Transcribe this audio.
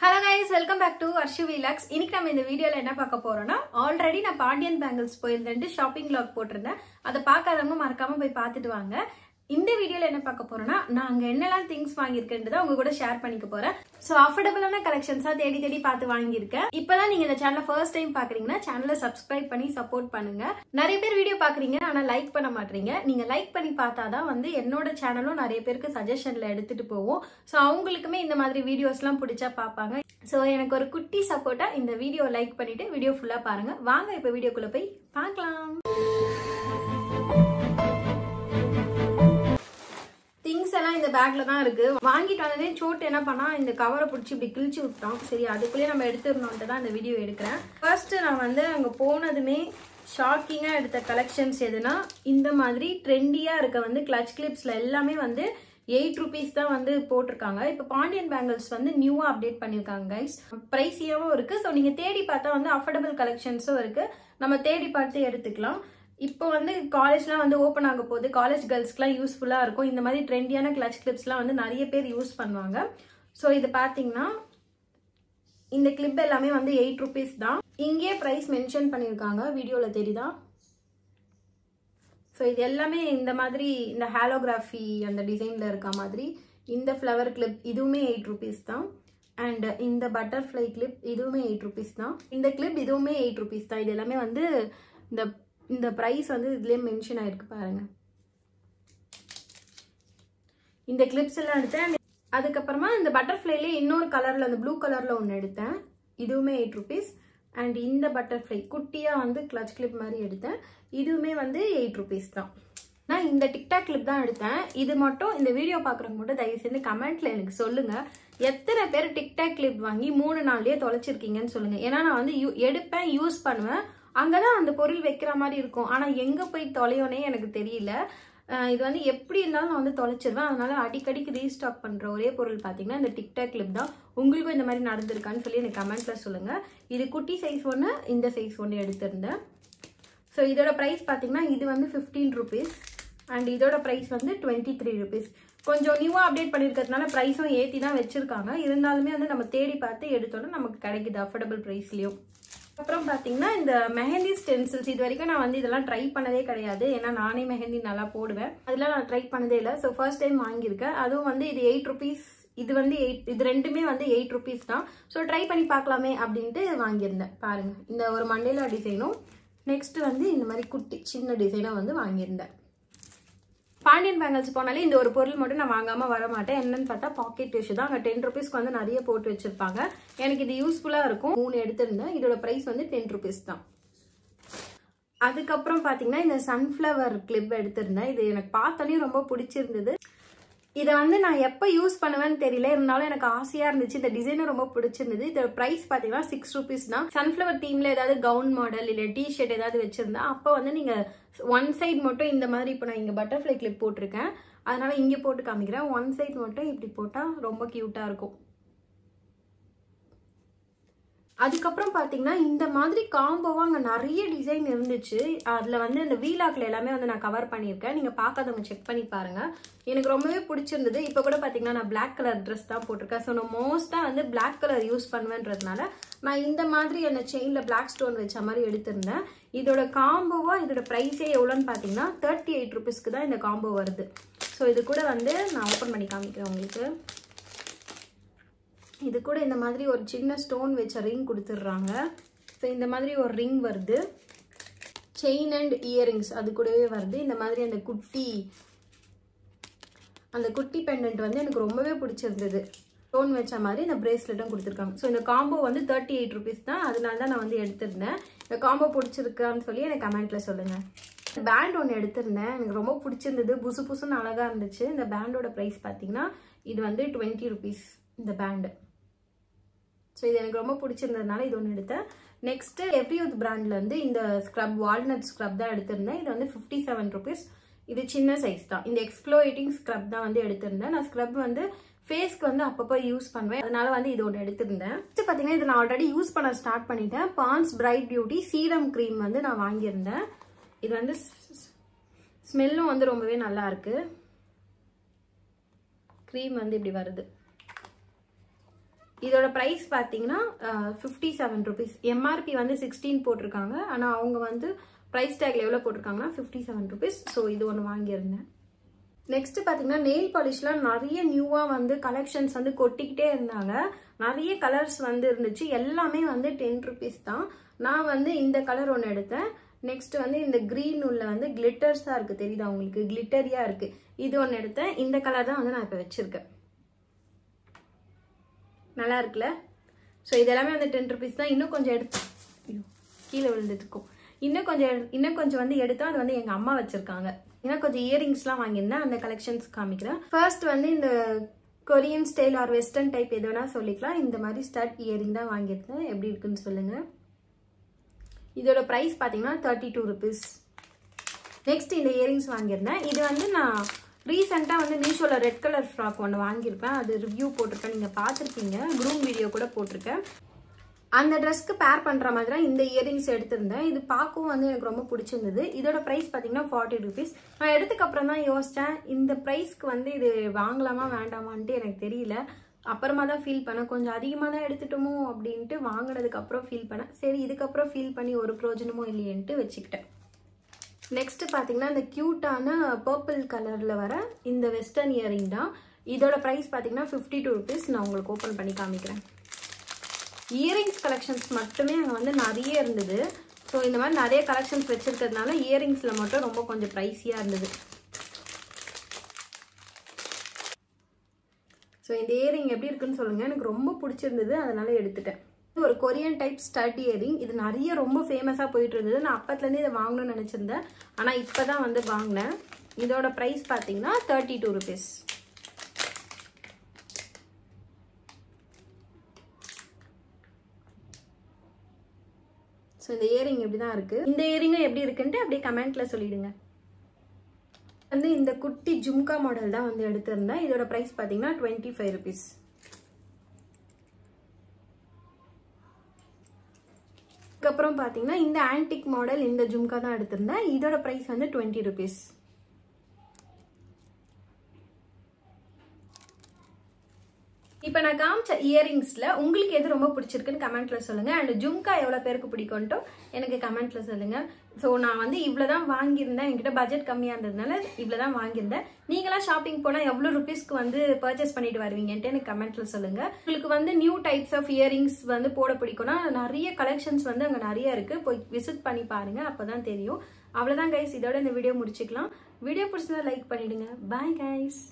Hello guys, welcome back to Arshu Vlogs. இன்னைக்கு நம்ம இந்த வீடியோல என்ன பார்க்க போறோம்னா ஆல்ரெடி நான் பாண்டியன் பேங்கிள்ஸ் போயிருந்தேன் ஷாப்பிங் vlog போட்டிருந்தேன். அதை பார்க்காதவங்க மறக்காம போய் பார்த்துட்டு வாங்க. இந்த வீடியோல என்ன பார்க்க போறோம்னா நான் அங்க என்னெல்லாம் திங்ஸ் வாங்கியிருக்கேன்றதை உங்க கூட ஷேர் பண்ணிக்க போறேன். சோ அஃபோர்டபிளான கலெக்ஷன்ஸா தேடி பார்த்து வாங்கியிருக்கேன். இப்பதான் நீங்க இந்த சேனலை ஃபர்ஸ்ட் டைம் பாக்குறீங்கன்னா சேனலை சப்ஸ்கிரைப் பண்ணி சப்போர்ட் பண்ணுங்க. நிறைய பேர் வீடியோ பாக்குறீங்க ஆனா லைக் பண்ண மாட்டீங்க. நீங்க லைக் பண்ணி பார்த்தாதான் வந்து என்னோட சேனலும் நிறைய பேருக்கு சஜஷன்ல எடுத்துட்டு போவோம். சோ அவங்களுக்குமே இந்த மாதிரி வீடியோஸ் எல்லாம் பிடிச்சா பாப்பாங்க. சோ எனக்கு ஒரு குட்டி சப்போர்ட்டா இந்த வீடியோ லைக் பண்ணிட்டு வீடியோ ஃபுல்லா பாருங்க. வாங்க இப்ப வீடியோக்குள்ள போய் பார்க்கலாம். திங்ஸ் எல்லாம் இந்த பேக்ல தான் இருக்கு. வாங்கிட்டு வந்ததே சோட்டு என்ன பண்ணா இந்த கவரை பிடிச்சி இப்படி கிழிச்சு விட்டோம். சரி அதுக்குள்ளேயே நம்ம எடுத்துடணும்ட்டு தான் இந்த வீடியோ எடுக்கிறேன். ஃபர்ஸ்ட் நான் வந்து அங்க போனதுமே ஷாக்கிங்கா எடுத்த கலெக்ஷன்ஸ் எதுனா இந்த மாதிரி ட்ரெண்டியா இருக்க வந்து கிளட்ச் கிளிப்ஸ்ல எல்லாமே வந்து 8 rupees தான் வந்து போட்டிருக்காங்க. இப்போ பாண்டியன் பேங்கிள்ஸ் வந்து நியூவா அப்டேட் பண்ணிருக்காங்க கைஸ். பிரைஸியாவும் இருக்கு. ஸோ நீங்க தேடி பார்த்தா வந்து அஃபோர்டபிள் கலெக்ஷன்ஸும் இருக்கு. நம்ம தேடி பார்த்து எடுத்துக்கலாம். இப்போ வந்து காலேஜ்லாம் வந்து ஓப்பன் ஆக போகுது. காலேஜ் கேர்ள்ஸ்க்குலாம் யூஸ்ஃபுல்லா இருக்கும். இந்த மாதிரி ட்ரெண்டியான கிளட்ச் கிளிப்ஸ்லாம் வந்து நிறைய பேர் யூஸ் பண்ணுவாங்க. ஸோ இது பாத்தீங்கன்னா இந்த கிளிப் எல்லாமே வந்து 8 rupees தான். இங்கே பிரைஸ் மென்ஷன் பண்ணிருக்காங்க. வீடியோல தெரியுதா? ஸோ இது எல்லாமே இந்த மாதிரி இந்த ஹாலோகிராஃபி அந்த டிசைன்ல இருக்க மாதிரி இந்த ஃப்ளவர் கிளிப் இதுவுமே 8 rupees தான். அண்ட் இந்த பட்டர்ஃப்ளை கிளிப் இதுவுமே 8 rupees தான். இந்த கிளிப் இதுவுமே 8 rupees தான். இது எல்லாமே வந்து இந்த பிரைஸ் வந்து இதுலயே மென்ஷன் ஆயிருக்கு பாருங்க. இந்த கிளிப்ஸ் எல்லாம் எடுத்தேன். அதுக்கப்புறமா இந்த பட்டர்ஃப்ளைல இன்னொரு கலர்ல அந்த ப்ளூ கலர்ல ஒன்னு எடுத்தேன். இதுவுமே 8 rupees. அண்ட் இந்த பட்டர்ஃப்ளை குட்டியா வந்து கிளட்ச் கிளிப் மாதிரி எடுத்தேன். இதுவுமே வந்து 8 rupees தான். நான் இந்த டிக்டாக் கிளிப் தான் எடுத்தேன். இது மட்டும் இந்த வீடியோ பாக்குறவங்க மட்டும் தயவு செஞ்சு கமெண்ட்ல எனக்கு சொல்லுங்க. எத்தனை பேர் டிக்டாக் கிளிப் வாங்கி 3 நாள்லயே தொலைச்சிருக்கீங்கன்னு சொல்லுங்க. ஏன்னா நான் வந்து எடுப்பேன், யூஸ் பண்ணுவேன். அங்கதான் அந்த பொருள் வைக்கிற மாதிரி இருக்கும். ஆனா எங்க போய் தொலையோனே எனக்கு தெரியல. இது வந்து எப்படி இருந்தாலும் நான் வந்து தொலைச்சிருவேன். அதனால அடிக்கடிக்கு ரீஸ்டாக் பண்ற ஒரே பொருள் பாத்தீங்கன்னா இந்த டிக்டாக் கிளிப் தான். உங்களுக்கும் இந்த மாதிரி நடந்திருக்கான்னு சொல்லி எனக்கு கமெண்ட்ல சொல்லுங்க. இது குட்டி சைஸ் ஒன்று, இந்த சைஸ் ஒன்று எடுத்திருந்தேன். ஸோ இதோட ப்ரைஸ் பார்த்தீங்கன்னா இது வந்து 15 rupees. அண்ட் இதோட ப்ரைஸ் வந்து 23 rupees. கொஞ்சம் நியூவாக அப்டேட் பண்ணியிருக்கிறதுனால ப்ரைஸும் ஏற்றி தான் வச்சிருக்காங்க. இருந்தாலுமே வந்து நம்ம தேடி பார்த்து எடுத்தோன்னா நமக்கு கிடைக்குது அஃபோர்டபுள் ப்ரைஸ்லையும். அப்புறம் பார்த்தீங்கன்னா இந்த மெஹந்தி ஸ்டென்சில்ஸ் இது வரைக்கும் நான் வந்து இதெல்லாம் ட்ரை பண்ணதே கிடையாது. ஏன்னா நானே மெஹந்தி நல்லா போடுவேன். அதெல்லாம் நான் ட்ரை பண்ணதே இல்லை. ஸோ ஃபர்ஸ்ட் டைம் வாங்கியிருக்கேன். அதுவும் வந்து இது 8 rupees. இது வந்து இது ரெண்டுமே வந்து 8 rupees தான். ஸோ ட்ரை பண்ணி பார்க்கலாமே அப்படின்ட்டு வாங்கியிருந்தேன். பாருங்க இந்த ஒரு மண்டேலா டிசைனும் நெக்ஸ்ட் வந்து இந்த மாதிரி குட்டி சின்ன டிசைனாக வந்து வாங்கியிருந்தேன். பாண்டியன் பேங்கிள்ஸ் போனாலே இந்த ஒரு பொருள் மட்டும் நான் வாங்காம வர மாட்டேன். என்னன்னு பார்த்தா பாக்கெட் டிஷ்யூ தான். அங்கே 10 rupeesக்கு வந்து நிறைய போட்டு வச்சிருப்பாங்க. எனக்கு இது யூஸ்ஃபுல்லா இருக்கும். 3 எடுத்திருந்தேன். இதோட பிரைஸ் வந்து 10 rupees தான். அதுக்கப்புறம் பாத்தீங்கன்னா இந்த சன்ஃபிளவர் கிளிப் எடுத்திருந்தேன். இது எனக்கு பார்த்தோன்னே ரொம்ப பிடிச்சிருந்தது. இதை வந்து நான் எப்போ யூஸ் பண்ணுவேன்னு தெரியல. இருந்தாலும் எனக்கு ஆசையா இருந்துச்சு. இந்த டிசைனும் ரொம்ப பிடிச்சிருந்தது. இதோட பிரைஸ் பாத்தீங்கன்னா 6 rupees தான். சன்ஃபிளவர் தீம்ல ஏதாவது கவுன் மாடல் இல்ல டிஷர்ட் ஏதாவது வச்சிருந்தா அப்போ வந்து நீங்க ஒன் சைட் மட்டும் இந்த மாதிரி இப்போ நான் இங்க பட்டர்ஃப்ளை கிளிப் போட்டிருக்கேன். அதனால இங்க போட்டு காமிக்கிறேன். ஒன் சைட் மட்டும் இப்படி போட்டா ரொம்ப கியூட்டா இருக்கும். அதுக்கப்புறம் பாத்தீங்கன்னா இந்த மாதிரி காம்போவா அங்க நிறைய டிசைன் இருந்துச்சு. அதுல வந்து இந்த வீலாக்ல எல்லாமே வந்து நான் கவர் பண்ணியிருக்கேன். நீங்க பார்க்காதவங்க செக் பண்ணி பாருங்க. எனக்கு ரொம்பவே பிடிச்சிருந்தது. இப்ப கூட பாத்தீங்கன்னா நான் பிளாக் கலர் ட்ரெஸ் தான் போட்டிருக்கேன். ஸோ நான் மோஸ்டா வந்து பிளாக் கலர் யூஸ் பண்ணுவேன்றதுனால நான் இந்த மாதிரி அந்த செயின்ல பிளாக் ஸ்டோன் வச்ச மாதிரி எடுத்திருந்தேன். இதோட காம்போவா இதோட பிரைஸே எவ்வளோன்னு பாத்தீங்கன்னா 38 rupeesக்கு தான் இந்த காம்போ வருது. ஸோ இது கூட வந்து நான் ஓப்பன் பண்ணி காமிக்கிறேன் உங்களுக்கு. இது கூட இந்த மாதிரி ஒரு சின்ன ஸ்டோன் வச்ச ரிங் கொடுத்துடுறாங்க. ஸோ இந்த மாதிரி ஒரு ரிங் வருது. செயின் அண்ட் இயரிங்ஸ் அது கூடவே வருது. இந்த மாதிரி அந்த குட்டி பெண்டன்ட் வந்து எனக்கு ரொம்பவே பிடிச்சிருந்தது. ஸ்டோன் வச்ச மாதிரி இந்த பிரேஸ்லெட்டும் கொடுத்துருக்காங்க. ஸோ இந்த காம்போ வந்து 38 rupees தான். அதனால தான் நான் வந்து எடுத்திருந்தேன். இந்த காம்போ பிடிச்சிருக்கான்னு சொல்லி எனக்கு கமெண்ட்ல சொல்லுங்க. பேண்ட் ஒன்று எடுத்திருந்தேன். எனக்கு ரொம்ப பிடிச்சிருந்தது. புசு புசுன்னு அழகா இருந்துச்சு. இந்த பேண்டோட ப்ரைஸ் பார்த்தீங்கன்னா இது வந்து 20 rupees இந்த பேண்டு. ஸோ இது எனக்கு ரொம்ப பிடிச்சிருந்ததுனால இது ஒன்று எடுத்தேன். நெக்ஸ்ட் எவ்ரியூத் பிராண்ட்ல இருந்து இந்த ஸ்க்ரப் வால்நட் ஸ்க்ரப் தான் எடுத்திருந்தேன். இது வந்து 57 rupees. இது சின்ன சைஸ் தான். இந்த எக்ஸ்ப்ளோரேட்டிங் ஸ்க்ரப் தான் வந்து எடுத்திருந்தேன். நான் ஸ்க்ரப் வந்து ஃபேஸ்க்கு வந்து அப்பப்போ யூஸ் பண்ணுவேன். அதனால வந்து இது ஒன்று எடுத்திருந்தேன். பார்த்தீங்கன்னா இது நான் ஆல்ரெடி யூஸ் பண்ண ஸ்டார்ட் பண்ணிட்டேன். Pond's bright beauty serum cream வந்து நான் வாங்கியிருந்தேன். இது வந்து ஸ்மெல்லும் வந்து ரொம்பவே நல்லா இருக்கு. க்ரீம் வந்து இப்படி வருது. இதோட ப்ரைஸ் பார்த்தீங்கன்னா 57 ருபீஸ். எம்ஆர்பி வந்து 16 போட்டிருக்காங்க. ஆனால் அவங்க வந்து ப்ரைஸ் டேக்ல எவ்வளோ போட்டிருக்காங்கன்னா 57 ருபீஸ். ஸோ இது ஒன்று வாங்கியிருந்தேன். நெக்ஸ்ட் பார்த்தீங்கன்னா நெயில் பாலிஷ்லாம் நிறைய நியூவாக வந்து கலெக்ஷன்ஸ் வந்து கொட்டிக்கிட்டே இருந்தாங்க. நிறைய கலர்ஸ் வந்து இருந்துச்சு. எல்லாமே வந்து 10 ருபீஸ் தான். நான் வந்து இந்த கலர் ஒன்று எடுத்தேன். நெக்ஸ்ட் வந்து இந்த கிரீன் உள்ள வந்து கிளிட்டர்ஸாக இருக்குது, தெரியுதா உங்களுக்கு, கிளிட்டரியாக இருக்குது. இது ஒன்று எடுத்தேன். இந்த கலர் தான் வந்து நான் இப்போ வச்சுருக்கேன். நல்லா இருக்குல்ல? ஸோ இதெல்லாமே வந்து 10 ருபீஸ் தான். இன்னும் கொஞ்சம் கீழே விழுந்துட்டுருக்கும். இன்னும் கொஞ்சம் வந்து எடுத்தா அது வந்து எங்கள் அம்மா வச்சுருக்காங்க. இன்னும் கொஞ்சம் இயரிங்ஸ்லாம் வாங்கியிருந்தேன். அந்த கலெக்ஷன்ஸ் காமிக்கிறேன். ஃபர்ஸ்ட் வந்து இந்த Korean style R western type எது வேணா சொல்லிக்கலாம். இந்த மாதிரி ஸ்டட் இயரிங் தான் வாங்கியிருந்தேன். எப்படி இருக்குன்னு சொல்லுங்கள். இதோட ப்ரைஸ் பார்த்தீங்கன்னா 32 ருபீஸ். நெக்ஸ்ட் இந்த இயரிங்ஸ் வாங்கியிருந்தேன். இது வந்து நான் ரீசெண்டாக வந்து மீஷோவில் ரெட் கலர் ஃப்ராக் ஒன்று வாங்கியிருப்பேன். அது ரிவ்யூ போட்டிருக்கேன், நீங்கள் பார்த்துருப்பீங்க. க்ரூம் வீடியோ கூட போட்டிருக்கேன். அந்த ட்ரெஸ்க்கு பேர் பண்ணுற மாதிரி தான் இந்த இயரிங்ஸ் எடுத்திருந்தேன். இது பார்க்கவும் வந்து எனக்கு ரொம்ப பிடிச்சிருந்தது. இதோட ப்ரைஸ் பார்த்தீங்கன்னா 40 ருபீஸ். நான் எடுத்துக்கப்புறம் தான் யோசித்தேன், இந்த ப்ரைஸ்க்கு வந்து இது வாங்கலாமா வேண்டாமான்ட்டு எனக்கு தெரியல. அப்புறமா தான் ஃபீல் பண்ணேன், கொஞ்சம் அதிகமாக தான் எடுத்துட்டோமோ அப்படின்ட்டு. வாங்கினதுக்கப்புறம் ஃபீல் பண்ணேன், சரி இதுக்கப்புறம் ஃபீல் பண்ணி ஒரு பிரயோஜனமும் இல்லையன்ட்டு வச்சுக்கிட்டேன். நெக்ஸ்ட் பார்த்தீங்கன்னா இந்த க்யூட்டான பர்பிள் கலரில் வர இந்த வெஸ்டர்ன் இயரிங் தான். இதோட ப்ரைஸ் பார்த்தீங்கன்னா 52 ருபீஸ். நான் உங்களுக்கு ஓப்பன் பண்ணி காமிக்கிறேன். இயரிங்ஸ் கலெக்ஷன்ஸ் மட்டுமே அங்கே வந்து நிறைய இருந்தது. ஸோ இந்த மாதிரி நிறைய கலெக்ஷன்ஸ் வச்சுருக்கிறதுனால இயரிங்ஸில் மட்டும் ரொம்ப கொஞ்சம் ப்ரைஸியாக இருந்தது. ஸோ இந்த இயரிங் எப்படி இருக்குன்னு சொல்லுங்கள். எனக்கு ரொம்ப பிடிச்சிருந்தது, அதனால எடுத்துட்டேன். ஒரு கொரியன் டைப் ஸ்டட் இயரிங். இது நிறைய ரொம்ப ஃபேமஸாக போயிட்டு இருந்தது. நான் அப்பத்துலேருந்து இதை வாங்கணும்னு நினச்சிருந்தேன். ஆனால் இப்போ தான் வந்து வாங்கினேன். இதோட ப்ரைஸ் பார்த்தீங்கன்னா 32 ருபீஸ். ஸோ இந்த இயரிங் எப்படி தான் இருக்குது. இந்த இயரிங்கும் எப்படி இருக்குன்ட்டு அப்படியே கமெண்ட்டில் சொல்லிவிடுங்க. வந்து இந்த குட்டி ஜும்கா மாடல் தான் வந்து எடுத்திருந்தேன். இதோட ப்ரைஸ் பார்த்தீங்கன்னா 25 ருபீஸ். அதுக்கப்புறம் பார்த்தீங்கன்னா இந்த ஆன்டிக் மாடல் இந்த ஜும்கா தான் எடுத்திருந்தேன். இதோட ப்ரைஸ் வந்து 20 ருபீஸ். இப்போ நான் காமிச்ச இயரிங்ஸில் உங்களுக்கு எது ரொம்ப பிடிச்சிருக்குன்னு கமெண்ட்டில் சொல்லுங்கள். அண்ட் ஜும்கா எவ்வளோ பேருக்கு பிடிக்கும்ட்டோ எனக்கு கமெண்ட்டில் சொல்லுங்கள். ஸோ நான் வந்து இவ்வளோ தான் வாங்கியிருந்தேன். என்கிட்ட பட்ஜெட் கம்மியாக இருந்ததுனால இவ்வளோ தான் வாங்கியிருந்தேன். நீங்களாம் ஷாப்பிங் போனால் எவ்வளோ ருபீஸ்க்கு வந்து பர்ச்சேஸ் பண்ணிட்டு வருவீங்கன்ட்டு எனக்கு கமெண்ட்டில் சொல்லுங்கள். உங்களுக்கு வந்து நியூ டைப்ஸ் ஆஃப் இயரிங்ஸ் வந்து போட பிடிக்கும்னா நிறைய கலெக்ஷன்ஸ் வந்து அங்கே நிறைய இருக்குது. போய் விசிட் பண்ணி பாருங்கள், அப்போ தான் தெரியும். அவ்வளோதான் கைஸ், இதோட இந்த வீடியோ முடிச்சுக்கலாம். வீடியோ பிடிச்சதா லைக் பண்ணிவிடுங்க. Bye guys.